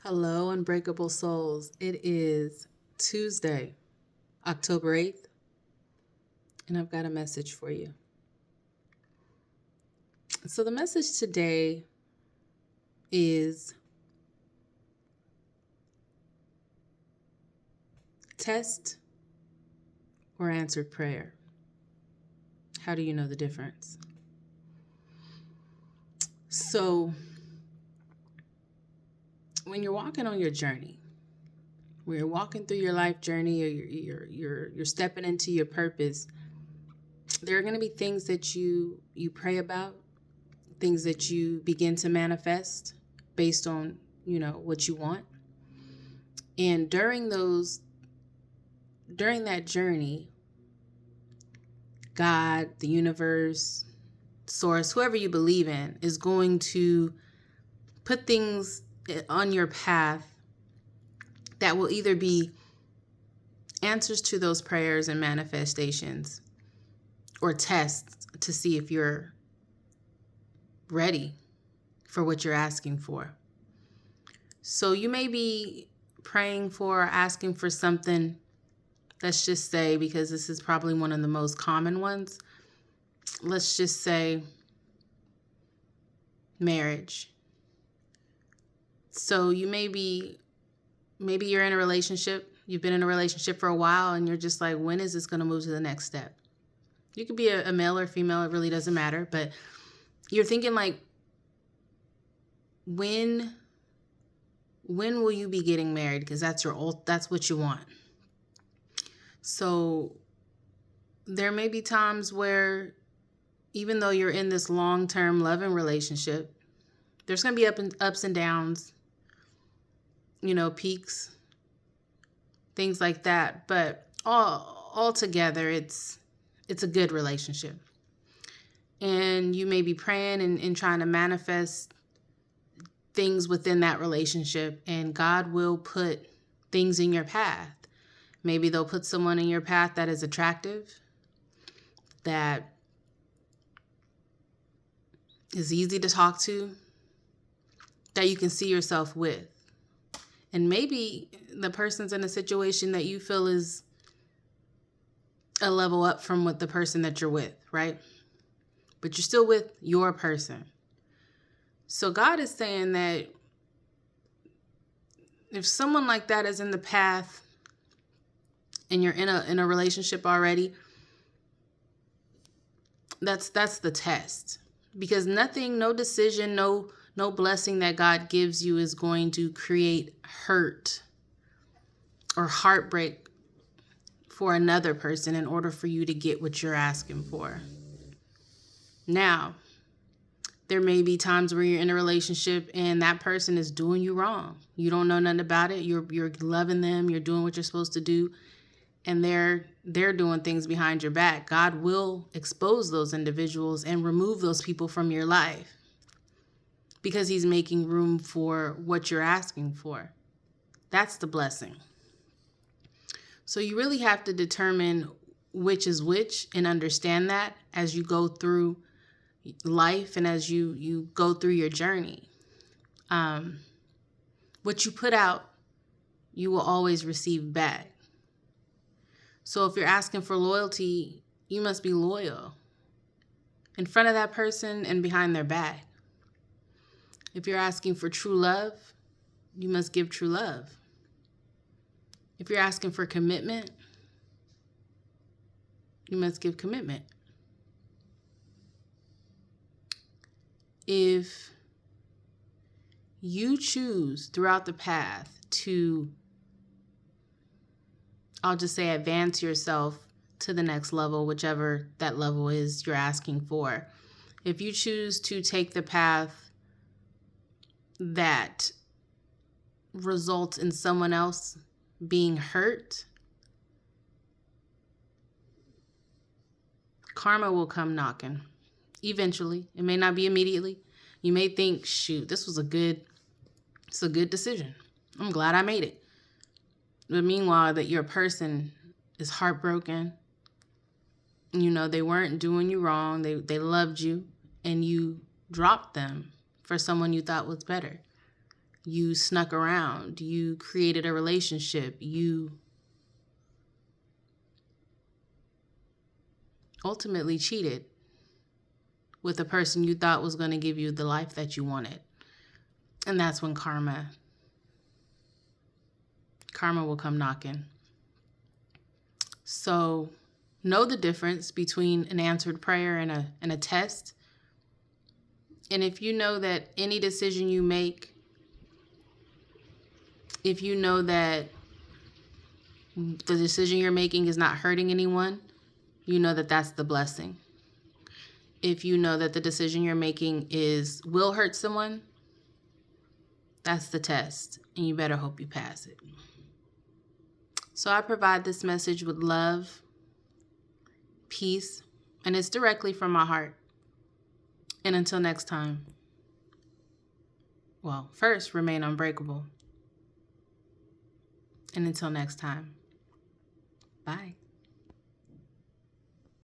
Hello, Unbreakable Souls. It is Tuesday, October 8th, and I've got a message for you. So, the message today is test or answered prayer. How do you know the difference? So, when you're walking on your journey, when you're walking through your life journey, or you're stepping into your purpose, there are going to be things that you pray about, things that you begin to manifest based on, what you want. And during that journey, God, the universe, source, whoever you believe in, is going to put things on your path that will either be answers to those prayers and manifestations, or tests to see if you're ready for what you're asking for. So you may be praying for, asking for something, let's just say, because this is probably one of the most common ones, let's just say marriage. So you maybe you're in a relationship, you've been in a relationship for a while, and you're just like, when is this going to move to the next step? You could be a male or female, it really doesn't matter, but you're thinking like, when will you be getting married? Because that's what you want. So there may be times where, even though you're in this long-term loving relationship, there's going to be ups and downs, peaks, things like that. But all together, it's a good relationship. And you may be praying and trying to manifest things within that relationship, and God will put things in your path. Maybe they'll put someone in your path that is attractive, that is easy to talk to, that you can see yourself with. And maybe the person's in a situation that you feel is a level up from what the person that you're with, right? But you're still with your person. So God is saying that if someone like that is in the path and you're in a relationship already, that's the test. Because nothing, no decision, no blessing that God gives you is going to create hurt or heartbreak for another person in order for you to get what you're asking for. Now, there may be times where you're in a relationship and that person is doing you wrong. You don't know nothing about it. You're loving them. You're doing what you're supposed to do. And they're doing things behind your back. God will expose those individuals and remove those people from your life, because he's making room for what you're asking for. That's the blessing. So you really have to determine which is which and understand that as you go through life and as you go through your journey. What you put out, you will always receive back. So if you're asking for loyalty, you must be loyal in front of that person and behind their back. If you're asking for true love, you must give true love. If you're asking for commitment, you must give commitment. If you choose throughout the path to, I'll just say, advance yourself to the next level, whichever that level is you're asking for. If you choose to take the path that results in someone else being hurt, karma will come knocking. Eventually. It may not be immediately. You may think, shoot, it's a good decision. I'm glad I made it. But meanwhile, that your person is heartbroken. They weren't doing you wrong. They loved you, and you dropped them for someone you thought was better. You snuck around. You created a relationship. You ultimately cheated with a person you thought was going to give you the life that you wanted. And that's when karma will come knocking. So know the difference between an answered prayer and a test. And if you know that any decision you make, if you know that the decision you're making is not hurting anyone, you know that that's the blessing. If you know that the decision you're making will hurt someone, that's the test, and you better hope you pass it. So I provide this message with love, peace, and it's directly from my heart. And until next time, well, first, remain unbreakable. And until next time, bye.